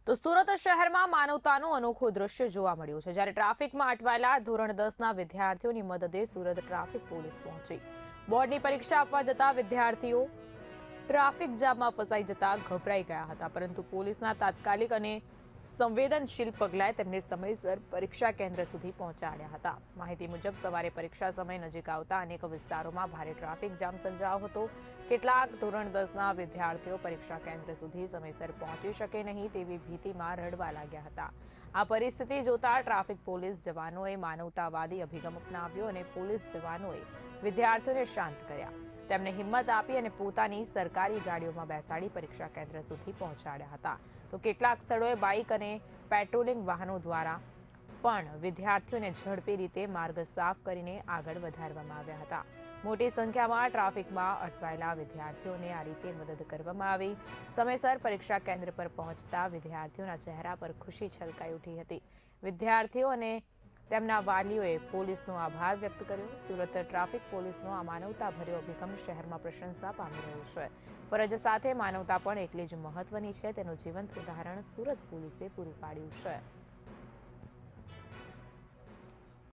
તો સુરત શહેરમાં માનવતાનું અનોખું દ્રશ્ય જોવા મળ્યું છે, જ્યારે ટ્રાફિકમાં અટવાયેલા ધોરણ 10ના વિદ્યાર્થીઓની મદદે સુરત ટ્રાફિક પોલીસ પહોંચી. બોર્ડની પરીક્ષા આપવા જતા વિદ્યાર્થીઓ ટ્રાફિક જામમાં ફસાઈ જતા ગભરાઈ ગયા હતા, પરંતુ પોલીસના તાત્કાલિક અને સંવેદનશીલ પગલાએ તેમને સમયસર પરીક્ષા કેન્દ્ર સુધી પહોંચાડ્યા હતા. માહિતી મુજબ સવારે પરીક્ષા સમય નજીક આવતા અનેક વિસ્તારોમાં ભારે ટ્રાફિક જામ સર્જાયો હતો. કેટલાક ધોરણ 10ના વિદ્યાર્થીઓ પરીક્ષા કેન્દ્ર સુધી સમયસર પહોંચી શકે નહીં તેવી ભીતિમાં રડવા લાગ્યા હતા. આ પરિસ્થિતિ જોતા ટ્રાફિક પોલીસ જવાનોએ માનવતાવાદી અભિગમ અપનાવ્યો અને પોલીસ જવાનોએ વિદ્યાર્થીઓને શાંત કર્યા. તેમને હિંમત આપી અને પોતાની સરકારી ગાડીઓમાં બેસાડી પરીક્ષા કેન્દ્ર સુધી પહોંચાડ્યા હતા. તો કેટલાક સ્થળોએ બાઇક અને પેટ્રોલિંગ વાહનો દ્વારા પણ વિદ્યાર્થીઓને ઝડપી રીતે માર્ગ સાફ કરીને આગળ વધારવામાં આવ્યા હતા. મોટી સંખ્યામાં ટ્રાફિકમાં અટવાયેલા વિદ્યાર્થીઓને આ રીતે મદદ કરવામાં આવી. સમયસર પરીક્ષા કેન્દ્ર પર પહોંચતા વિદ્યાર્થીઓના ચહેરા પર ખુશી છલકાઈ ઉઠી હતી. વિદ્યાર્થીઓ અને તેમના વાલીઓએ પોલીસનો આભાર વ્યક્ત કર્યો. સુરત ટ્રાફિક પોલીસનો આ માનવતાભર્યો અભિગમ શહેરમાં પ્રશંસા પામી રહ્યો છે. ફરજ સાથે માનવતા પણ એટલી જ મહત્વની છે તેનું જીવંત ઉદાહરણ સુરત પોલીસે પૂરું પાડ્યું છે.